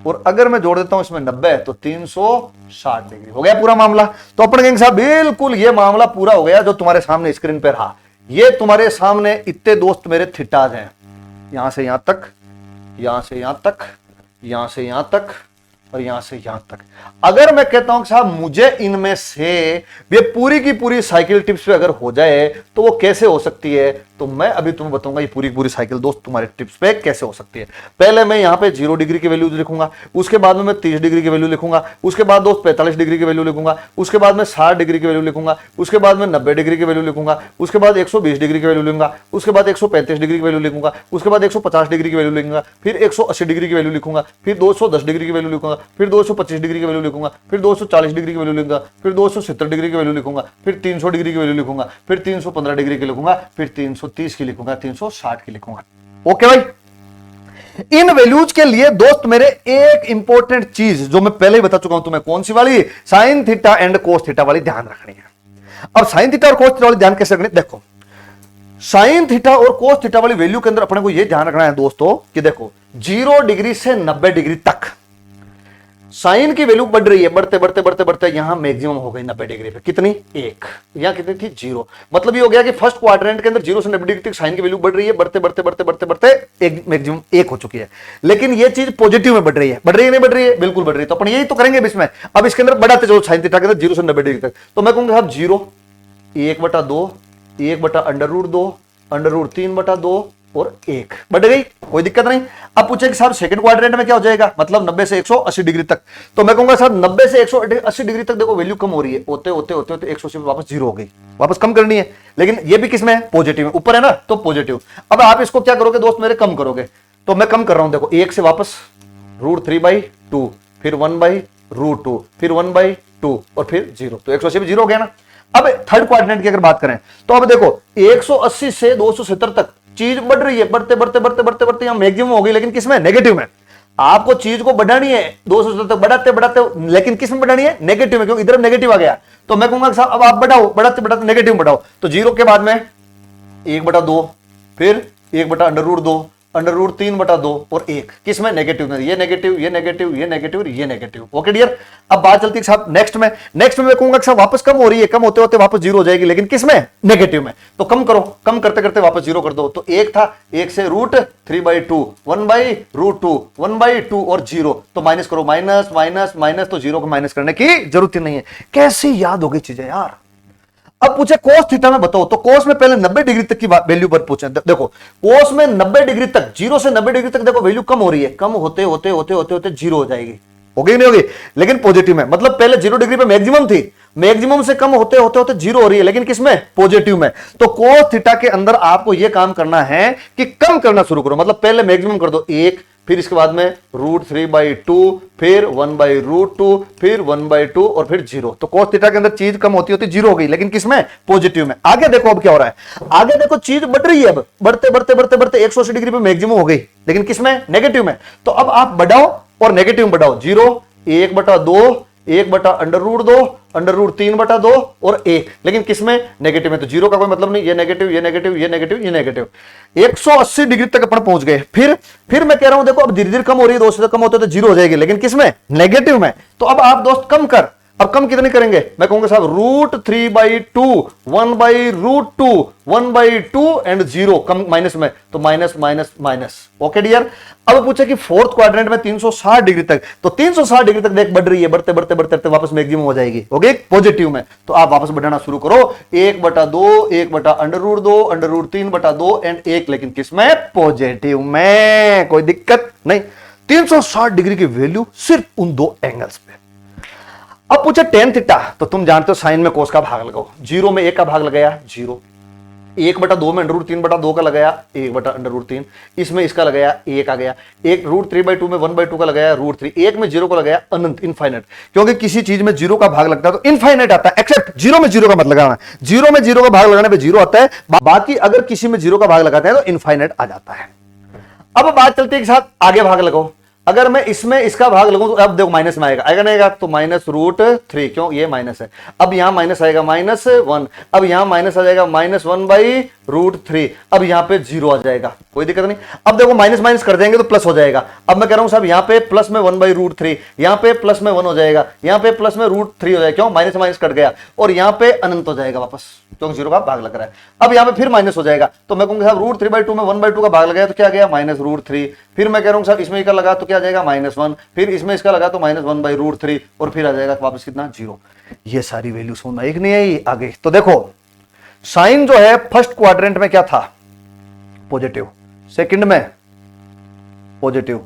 और अगर मैं जोड़ देता हूं इसमें 90 तो 360 डिग्री। हो गया पूरा मामला। तो अपन कहेंगे साहब बिल्कुल ये मामला पूरा हो गया जो तुम्हारे सामने स्क्रीन पर रहा। ये तुम्हारे सामने इतने दोस्त मेरे थीटाज हैं, यहां से यहां तक, यहां से यहां तक, यहां से यहां तक और यहां से यहां तक। अगर मैं कहता हूं कि साहब मुझे इनमें से ये पूरी की पूरी साइकिल टिप्स पे अगर हो जाए तो वो कैसे हो सकती है, तो मैं अभी तुम्हें बताऊंगा ये पूरी की पूरी साइकिल दोस्त तुम्हारे टिप्स पे कैसे हो सकती है। पहले मैं यहां पे 0 डिग्री की वैल्यू लिखूंगा, उसके बाद में मैं 30 डिग्री की वैल्यू लिखूंगा, उसके बाद दोस्त 45 डिग्री की वैल्यू लिखूंगा, उसके बाद में 60 डिग्री की वैल्यू लिखूंगा, उसके बाद में 90 डिग्री की वैल्यू लिखूंगा, उसके बाद 120 डिग्री की वैल्यू लिखूंगा, उसके बाद 135 डिग्री की वैल्यू लिखूंगा, उसके बाद 150 डिग्री की वैल्यू लिखूंगा, फिर 180 डिग्री की वैल्यू लिखूंगा, फिर 210 डिग्री की वैल्यू लिखूंगा, फिर 225 डिग्री की वैल्यू लिखूंगा, फिर 240 डिग्री की वैल्यू लिखूंगा, फिर 270 डिग्री की वैल्यू लिखूंगा, फिर 300 डिग्री की वैल्यू लिखूंगा, फिर 315 डिग्री की लिखूंगा, फिर 330 की लिखूंगा, 360 की लिखूंगा। ओके भाई। इन वैल्यूज के लिए दोस्त मेरे एक इंपॉर्टेंट चीज जो मैं पहले ही बता चुका हूं तुम्हें, कौन सी वाली? Sine theta and cos theta वाली ध्यान रखनी है। अब साइन थीटा और कोस थीटा वाली ध्यान कैसे रखनी? देखो, साइन थीटा और कोस थीटा वाली वैल्यू के अंदर अपने को यह ध्यान रखना है दोस्तों कि देखो 0 डिग्री से 90 डिग्री तक साइन की वैल्यू बढ़ रही है, बढ़ते बढ़ते बढ़ते बढ़ते यहां मैक्सिमम हो गई 90 डिग्री पे। कितनी? 1। यहां कितनी थी? 0। मतलब ये हो गया कि फर्स्ट क्वाड्रेंट के अंदर 0 से 90 डिग्री तक साइन की वैल्यू बढ़ रही है, बढ़ते बढ़ते बढ़ते बढ़ते बढ़ते एक मैक्सिमम 1 हो चुकी है। लेकिन ये चीज पॉजिटिव में बढ़ रही है। बढ़ रही है नहीं बढ़ रही है? बिल्कुल बढ़ रही है। तो अपन यही तो करेंगे इसमें। अब इसके अंदर बढ़ाते जाओ साइन थीटा के अंदर 0 से 90 डिग्री तक। तो मैं कहूंगा साहब 0, 1/2, 1/√2, √3/2 और 1 बढ़ गई, कोई दिक्कत नहीं। अब पूछे कि साहब सेकंड क्वाड्रेंट में क्या हो जाएगा, मतलब 90 से 180 डिग्री तक। तो मैं कहूंगा साहब 90 से 180 डिग्री तक देखो वैल्यू कम हो रही है, होते होते होते होते 180 पे वापस 0 हो गई, वापस कम करनी है। लेकिन ये भी किसमें है? पॉजिटिव में। ऊपर है ना तो पॉजिटिव। अब आप इसको क्या करोगे दोस्त मेरे? कम करोगे। तो मैं कम कर रहा हूं, देखो 1 से वापस √3/2, फिर 1/√2, फिर 1/2 और फिर 0। तो 180 पे 0 हो गया ना। अब थर्ड क्वाड्रेंट की अगर बात करें तो अब देखो 180 से 270 तक चीज बढ़ रही है, बढ़ते बढ़ते बढ़ते बढ़ते बढ़ते यहां मैक्सिमम हो गई, लेकिन किसमें? नेगेटिव में। आपको चीज को बढ़ानी है 270 तक, बढ़ाते बढ़ाते, लेकिन किसमें बढ़ानी है? नेगेटिव में, क्योंकि इधर नेगेटिव आ गया। तो मैं कहूंगा साहब अब आप बढ़ाओ, बढ़ाते बढ़ाते नेगेटिव बढ़ाओ। तो 0 के बाद में 1/2, फिर 1/√2, √3/2 और 1 किसमें? नेगेटिव में। ये नेगेटिव, ये नेगेटिव, ये नेगेटिव, ये नेगेटिव। Okay dear. अब बात चलती है साहब नेक्स्ट में। नेक्स्ट में मैं कहूंगा साहब वापस कम हो रही है, कम होते होते वापस 0 हो जाएगी, लेकिन किसमें? नेगेटिव में। तो कम करो, कम करते करते वापस 0 कर दो। तो 1 था, 1 से √3/2, 1/√2, 1/2 और 0। तो माइनस करो, माइनस माइनस माइनस, तो 0 को माइनस करने की जरूरत ही नहीं है। कैसी याद हो गई चीजें यार। अब पूछे कोस थीटा में बताओ, तो कोस में पहले 90 डिग्री तक की वैल्यू पर पूछे। देखो कोस में 90 डिग्री तक, 0 से 90 डिग्री तक देखो वैल्यू कम हो रही है, कम होते होते होते होते होते 0 हो जाएगी, होगी नहीं होगी, लेकिन पॉजिटिव में, मतलब पहले 0 डिग्री पे मैक्सिमम थी, मैक्सिमम से कम होते होते होते 0 हो रही है, लेकिन किसमें, पॉजिटिव में। तो कोस थीटा के अंदर आपको यह काम करना है कि कम करना शुरू करो, मतलब पहले मैक्सिमम कर दो 1, फिर इसके बाद में √3/2, फिर 1/√2, फिर 1/2 और फिर 0। तो कोस थीटा के अंदर चीज कम होती होती 0 हो गई, लेकिन किसमें, पॉजिटिव में। आगे देखो अब क्या हो रहा है, आगे देखो चीज बढ़ रही है, अब बढ़ते बढ़ते बढ़ते बढ़ते 180 डिग्री पे मैक्सिमम हो गई, लेकिन किसमें, नेगेटिव में। तो अब आप बढ़ाओ और नेगेटिव बढ़ाओ, 0, 1/2, 1/√2, √3/2 और 1, लेकिन किसमें, नेगेटिव में। तो 0 का कोई मतलब नहीं, ये नेगेटिव, ये नेगेटिव, ये नेगेटिव, ये नेगेटिव। 180 डिग्री तक अपन पहुंच गए, फिर मैं कह रहा हूं देखो अब धीरे धीरे कम हो रही है, 2 से कम होते तो 0 हो जाएगी, लेकिन किसमें, नेगेटिव में। तो अब आप दोस्त कम कर, अब कम कितनी करेंगे, मैं कहूंगा साहब √3/2, 1/√2, 1/2 एंड 0 कम, माइनस में, तो minus minus minus. Okay dear. अब पूछे कि फोर्थ क्वाड्रेंट में 360 डिग्री तक, तो 360 डिग्री तक देख बढ़ रही है, बढ़ते बढ़ते बढ़ते बढ़ते वापस मैक्सिमम हो जाएगी, ओके, पॉजिटिव में। तो आप वापस बढ़ाना शुरू करो, 1/2, 1/√2, √3/2 एंड 1, लेकिन किसमें, पॉजिटिव में, कोई दिक्कत नहीं। 360 डिग्री की वैल्यू सिर्फ उन दो एंगल्स पे। अब पूछे tan थीटा, तो तुम जानते हो साइन में कोस का भाग लगाओ, 0 में 1 का भाग लगाया 0, 1/2 में √3/2 का लगाया 1/√3, इसमें इसका लगाया 1 आ गया, एक √3/2 में 1/2 का लगाया √3, 1 में 0 को लगाया अनंत, इनफाइनाइट। क्योंकि किसी चीज में 0 का भाग लगता है तो इनफाइनाइट आता है, एक्सेप्ट 0 में 0 का मत लगाना, 0 में 0 का भाग लगाने पे 0 आता है, बाकी अगर किसी में 0 का भाग लगाते हैं तो इनफाइनाइट आ जाता है। अब बात चलती है के साथ आगे भाग लगाओ, अगर मैं इसमें इसका भाग लगाऊं तो अब देखो माइनस में आएगा, आएगा नहीं आएगा, तो -√3, क्यों, ये माइनस है। अब यहां माइनस आएगा -1, अब यहां माइनस आ जाएगा -1/√3, अब यहां पे 0 आ जाएगा, कोई दिक्कत नहीं। अब देखो माइनस माइनस कर देंगे तो प्लस हो जाएगा। अब मैं कह रहा हूं साहब यहां पे प्लस में 1/√3, यहां पे प्लस में 1 हो जाएगा, यहां पे प्लस में √3 हो जाएगा, क्यों, माइनस माइनस कट गया, और यहां पे अनंत हो जाएगा वापस, क्योंकि 0 का भाग लग रहा है। अब यहां पे फिर माइनस हो जाएगा, तो मैं कहूंगा साहब √3/2 में 1/2 का भाग लगाया तो क्या गया, -√3, फिर मैं कह रहा हूं साहब इसमें इसका लगा तो क्या जाएगा, -1, फिर इसमें इसका लगा तो -1/√3, और फिर आ जाएगा वापस कितना, 0। ये सारी वैल्यू समझ में आई कि नहीं आई। आगे तो देखो साइन जो है फर्स्ट क्वाड्रेंट में क्या था, पॉजिटिव, सेकंड में पॉजिटिव,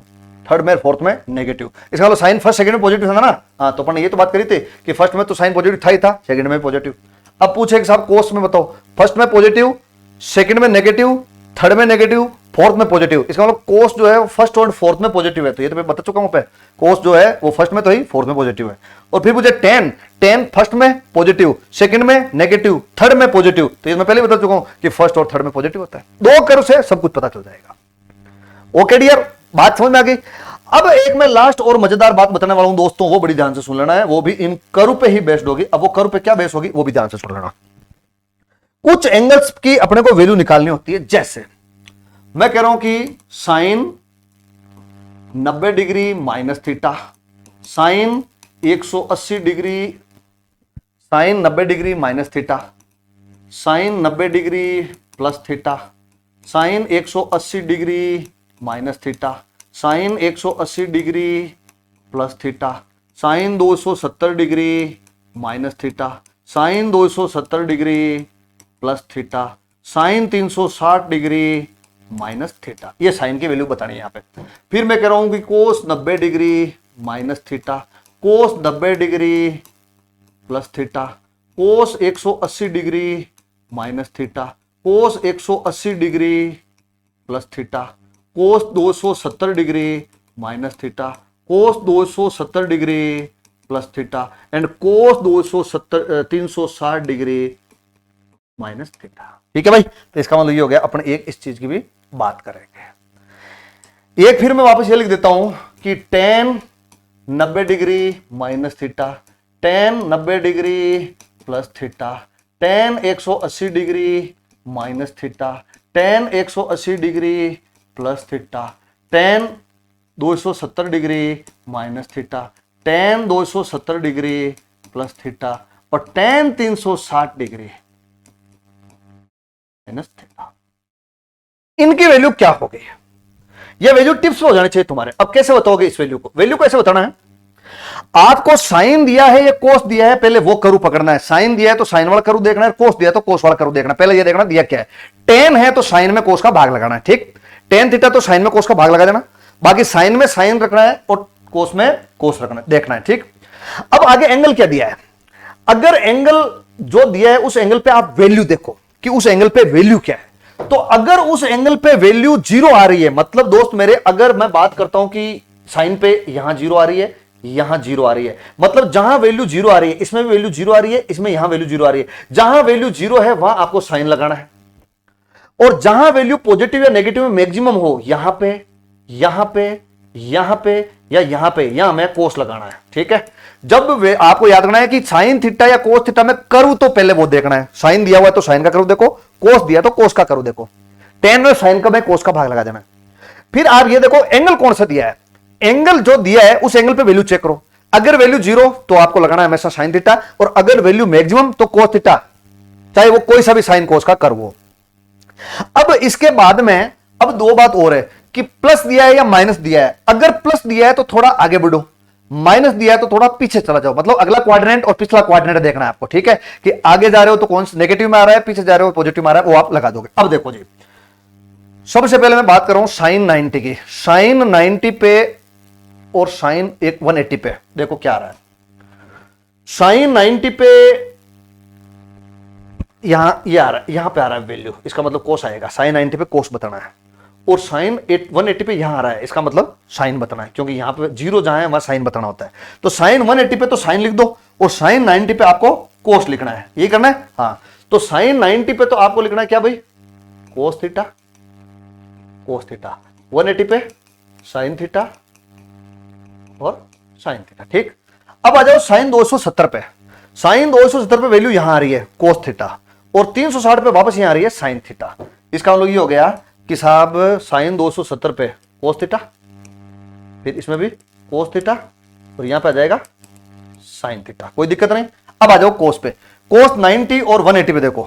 थर्ड में, फोर्थ में नेगेटिव। इसका मतलब साइन फर्स्ट सेकंड में पॉजिटिव था ना, हाँ, तो अपन ने ये तो बात करी थी कि फर्स्ट में तो साइन पॉजिटिव था ही था, सेकंड में पॉजिटिव। अब पूछे कि साहब कोस में बताओ, फर्स्ट में पॉजिटिव, सेकंड में नेगेटिव, थर्ड में नेगेटिव, फोर्थ में पॉजिटिव। इसका मतलब कोस जो है फर्स्ट और फोर्थ में पॉजिटिव है, तो ये तो मैं बता चुका हूं पे, कोस जो है वो फर्स्ट में तो ही, फोर्थ में पॉजिटिव है। और फिर मुझे tan फर्स्ट में पॉजिटिव, सेकंड में नेगेटिव, थर्ड में पॉजिटिव, तो ये मैं पहले बता चुका हूं कि फर्स्ट और थर्ड में पॉजिटिव होता है। 2 कर्व से सब कुछ पता चल जाएगा। ओके डियर, बात समझ में आ गई। अब एक मैं लास्ट और मजेदार बात बताने वाला हूं दोस्तों, वो बड़ी ध्यान से सुन लेना है, वो भी इन कर्व पे ही बेस्ड होगी। अब वो कर्व पे क्या बेस्ड होगी वो भी ध्यान से सुन लेना। कुछ एंगल्स की अपने को वैल्यू निकालनी होती है, जैसे मैं कह रहा हूं कि sine 90 degree minus theta, sine 180 degree, sine 90 degree minus theta, sine 90 degree plus theta, sine 180 degree minus theta, sine 180 degree plus theta, sine 270 degree minus theta, sine 270 degree plus theta, sine 360 degree minus theta. ये sine की value बतानी है यहां पे। फिर मैं कह रहा हूं कि कोस 90 degree minus theta, cos 90 degree plus theta, cos 180 degree minus theta, cos 180 degree plus theta, cos 270 degree minus theta, cos 270 degree plus theta and cos 360 degree minus theta. ठीक है भाई, तो इसका मतलब ये हो गया, अपन एक इस चीज की भी बात करेंगे। एक फिर मैं वापस ये लिख देता हूं कि tan 90 degree minus theta, tan 90 degree plus theta, tan 180 degree minus theta, tan 180 degree plus theta, tan 270 degree minus theta, tan 270 degree plus theta और tan 360 डिग्री माइनस थीटा। इनकी वैल्यू क्या हो गई? यह वैल्यू टिप्स हो जानी चाहिए तुम्हारे। अब कैसे बताओगे इस वैल्यू को? वैल्यू को ऐसे बताना है आपको साइन दिया है या कोस दिया है, पहले वो करू पकड़ना है। साइन दिया है तो साइन वाला करू देखना है, कोस दिया है तो कोस वाला करू देखना है। पहले ये देखना दिया क्या है। टेन है तो साइन में कोस का भाग लगाना है, ठीक। टेन थीटा तो साइन में कोस का भाग लगा देना, बाकी साइन में साइन रखना है और कोस में कोस रखना है, देखना है, ठीक। अब आगे एंगल क्या दिया है। अगर एंगल जो दिया है उस एंगल पे आप वैल्यू देखो कि उस एंगल पे वैल्यू क्या है। तो अगर उस एंगल पे वैल्यू जीरो आ रही है, मतलब दोस्त मेरे, अगर मैं बात करता हूं कि साइन पे यहां जीरो आ रही है, यहां जीरो आ रही है, मतलब जहां वैल्यू जीरो आ रही है इसमें भी वैल्यू जीरो आ रही है, इसमें यहां वैल्यू जीरो आ रही है। जहां वैल्यू जीरो है वहां आपको साइन लगाना है, और जहां वैल्यू पॉजिटिव या नेगेटिव में मैक्सिमम हो, यहां पे, यहां पे, यहां पे या यहां पे, यहां हमें कोस लगाना है, ठीक है। जब वे आपको याद रखना है कि साइन थीटा या कोस थीटा में करू तो पहले वो देखना है। साइन दिया हुआ है तो साइन का करू देखो, कोस दिया तो कोस का करू देखो। टेन में साइन का में कोस का भाग लगा देना है। फिर आप ये देखो एंगल कौन सा दिया है, एंगल जो दिया है उस एंगल पे वैल्यू चेक करो। अगर वैल्यू जीरो तो आपको लगाना है हमेशा साइन थीटा, और अगर वैल्यू मैक्सिमम तो कोस थीटा, चाहे वो कोई सा भी साइन कोस का कर वो। अब इसके बाद में अब दो बात और है कि प्लस दिया है या माइनस दिया है। अगर प्लस दिया है तो थोड़ा आगे बढ़ो, माइनस दिया है तो थोड़ा पीछे चला जाओ। मतलब अगला क्वाड्रेंट और पिछला क्वाड्रेंट देखना है आपको, ठीक है, कि आगे जा रहे हो तो कौन सा नेगेटिव में आ रहा है, पीछे जा रहे हो पॉजिटिव में आ रहा है, वो आप लगा दोगे। अब देखो जी, सबसे पहले मैं बात कर रहा हूं साइन 90 की। साइन 90 पे और साइन 180 पे देखो क्या आ रहा है। साइन 90 पे यहां ये आ रहा है, यहां पे आ रहा है वैल्यू, इसका मतलब कोस आएगा। साइन 90 पे कोस बताना है, और साइन 180 पे यहां आ रहा है, इसका मतलब साइन बताना है, क्योंकि यहां पे जीरो जहां है वहां साइन बताना होता है। तो साइन 180 पे तो साइन लिख दो, और साइन 90 पे आपको कोस लिखना है, ये करना है। हाँ, तो साइन 90 पे तो आपको लिखना है क्या भाई, कोस थीटा, कोस थीटा। 180 पे साइन थीटा और साइन थीटा, ठीक। अब आ जाओ साइन 270 पे। साइन 270 पे वैल्यू यहां आ रही है कोस थीटा, और 360 पे वापस यहां आ रही है साइन थीटा। इसका मतलब ये हो गया कि साहब साइन 270 पे कोस थीटा, फिर इसमें भी कोस थीटा, और यहां पे आ जाएगा साइन थीटा, कोई दिक्कत नहीं। अब आ जाओ कोस पे। कोस 90 और 180 पे देखो,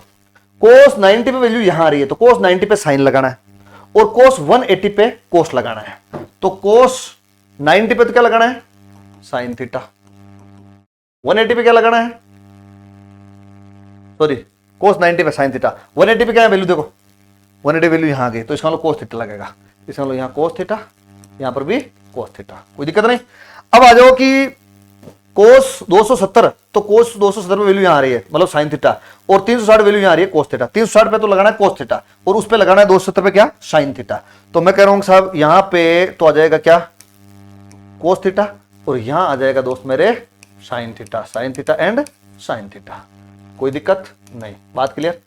कोस 90 पे वैल्यू यहां आ रही है तो कोस 90 पे साइन लगाना है, और कोस 180 पे कोस लगाना है। तो कोस 90 पे तो क्या लगाना है, साइन थीटा। 180 पे क्या लगाना है, सॉरी, कोस 90 पे साइन थीटा। 180 पे क्या है वैल्यू, देखो 180 वैल्यू यहां आ गई तो इसका मतलब कोस थीटा लगेगा। इसका मतलब यहां कोस थीटा, यहां पर भी कोस थीटा, कोई दिक्कत नहीं। अब आ जाओ कि कोस 270, तो कोस 270 पे वैल्यू यहां आ रही है, मतलब साइन थीटा, और 360 वैल्यू यहां आ रही है कोस थीटा। 360 पे तो लगाना है कोस थीटा, और उस पे लगाना है 270 पे क्या, साइन थीटा। तो मैं कह रहा हूं साहब यहां पे तो आ जाएगा क्या, कोस थीटा, और यहां आ जाएगा दोस्त मेरे sine theta. Sine theta and sine theta, कोई दिक्कत नहीं, बात क्लियर।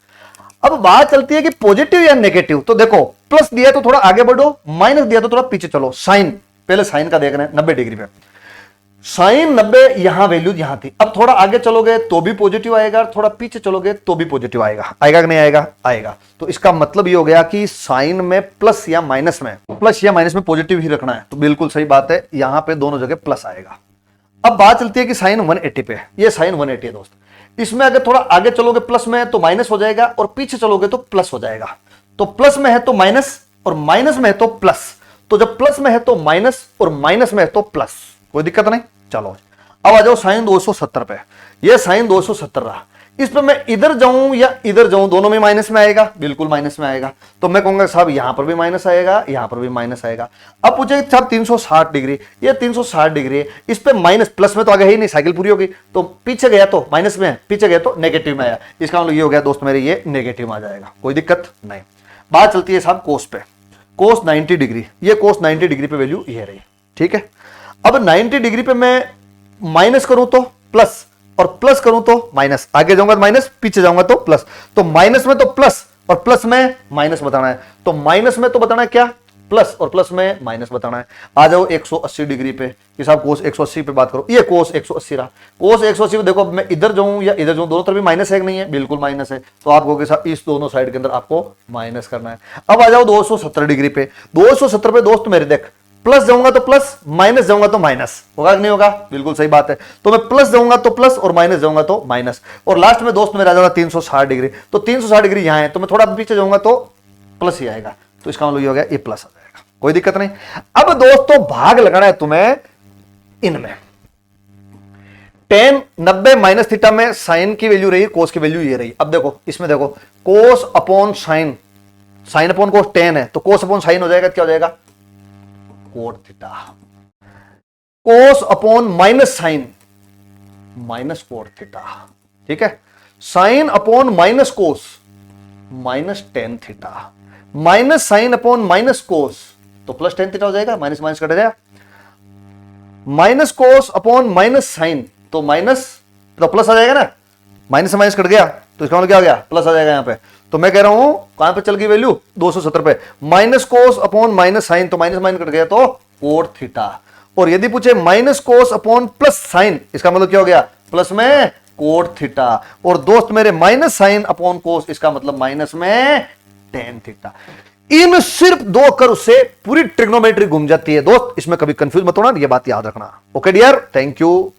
अब बात चलती है कि पॉजिटिव या नेगेटिव। तो देखो प्लस दिया तो थोड़ा आगे बढ़ो, माइनस दिया तो थोड़ा पीछे चलो। साइन, पहले साइन का देखना है 90 डिग्री पे। साइन 90 यहां वैल्यू यहां थी, अब थोड़ा आगे चलोगे तो भी पॉजिटिव आएगा, थोड़ा पीछे चलोगे तो भी पॉजिटिव आएगा। आएगा कि नहीं आएगा, आएगा। तो इसका मतलब ये हो गया कि साइन में प्लस या माइनस में, प्लस या माइनस में पॉजिटिव ही रखना है। तो बिल्कुल सही बात है, यहां पे दोनों जगह प्लस आएगा। अब बात चलती है कि साइन 180 पे, ये साइन 180 है दोस्त। इसमें अगर थोड़ा आगे चलोगे प्लस में तो माइनस हो जाएगा, और पीछे चलोगे तो प्लस हो जाएगा। तो प्लस में है तो माइनस, और माइनस में है तो प्लस। तो जब प्लस में है तो माइनस, और माइनस में है तो प्लस, कोई दिक्कत नहीं। चलो अब आ जाओ साइन 270 पे। ये साइन 270 रहा, इस पे मैं इधर जाऊं या इधर जाऊं, दोनों में माइनस में आएगा, बिल्कुल माइनस में आएगा। तो मैं कहूंगा साहब यहां पर भी माइनस आएगा, यहां पर भी माइनस आएगा। अब पूछे साहब 360 डिग्री, ये 360 डिग्री है, इस पे माइनस, प्लस में तो आगे ही नहीं, साइकिल पूरी होगी। तो पीछे गया तो माइनस में है, पीछे गया तो नेगेटिव में आया। इसका मतलब ये हो गया दोस्त मेरे, ये नेगेटिव में आ जाएगा, कोई दिक्कत नहीं। बात चलती है साहब कोस पे। कोस 90 डिग्री, ये कोस 90 डिग्री पे वैल्यू ये रही, ठीक है। अब 90 डिग्री पे मैं माइनस करूं तो प्लस, और प्लस करूं तो माइनस। आगे जाऊंगा तो माइनस, पीछे जाऊंगा तो प्लस। तो माइनस में तो प्लस, और प्लस में माइनस बताना है। तो माइनस में तो बताना है क्या, प्लस, और प्लस में माइनस बताना है। आ जाओ 180 डिग्री पे, कि साहब कोस 180 पे बात करो। ये कोस 180 रहा, कोस 180 पे देखो मैं इधर जाऊं या इधर जाऊं, दोनों तरफ भी माइनस है कि नहीं है, बिल्कुल माइनस है। तो आप कहोगे साहब इस दोनों साइड के अंदर आपको माइनस करना है। अब आ जाओ 270 डिग्री पे। 270 पे दोस्त मेरे देख, प्लस जाऊंगा तो प्लस, माइनस जाऊंगा तो माइनस, होगा कि नहीं होगा, बिल्कुल सही बात है। तो मैं प्लस जाऊंगा तो प्लस, और माइनस जाऊंगा तो माइनस। और लास्ट में दोस्त मेरा आ जाएगा 360 डिग्री। तो 360 डिग्री यहां है, तो मैं थोड़ा पीछे जाऊंगा तो प्लस ही आएगा। तो इसका मतलब ये हो गया, ये प्लस आ जाएगा, कोई दिक्कत नहीं। अब दोस्तों भाग लगाना है तुम्हें इनमें, टेन 90 माइनस थीटा में साइन की वैल्यू रही, कोस की वैल्यू ये रही। अब देखो इसमें देखो कोस अपॉन साइन, साइन अपॉन कोस 10 है तो कोस अपॉन साइन हो जाएगा, क्या हो जाएगा cot theta. Cos upon minus sine minus cot theta, ठीक है। Sine upon minus cos minus tan theta, minus sine upon minus cos तो प्लस टेन थीटा हो जाएगा, माइनस माइनस कट जाएगा। Minus cos upon minus sine तो minus तो plus आ जाएगा ना, माइनस से माइनस कट गया तो इसका मतलब क्या हो गया प्लस आ जाएगा यहां पे। तो मैं कह रहा हूं कहां पे चल गई वैल्यू 270 पे, minus cos upon minus sine तो माइनस माइनस कट गया तो कोट थीटा। और यदि पूछे minus cos upon plus sine, इसका मतलब क्या हो गया प्लस में कोट थीटा। और दोस्त मेरे माइनस साइन अपॉन कोस, इसका मतलब माइनस में टेन थीटा। इन सिर्फ दो अक्षर उससे पूरी ट्रिग्नोमेट्री घूम जाती है दोस्त, इसमें कभी कंफ्यूज मत होना, ये बात याद रखना। Okay dear, thank you.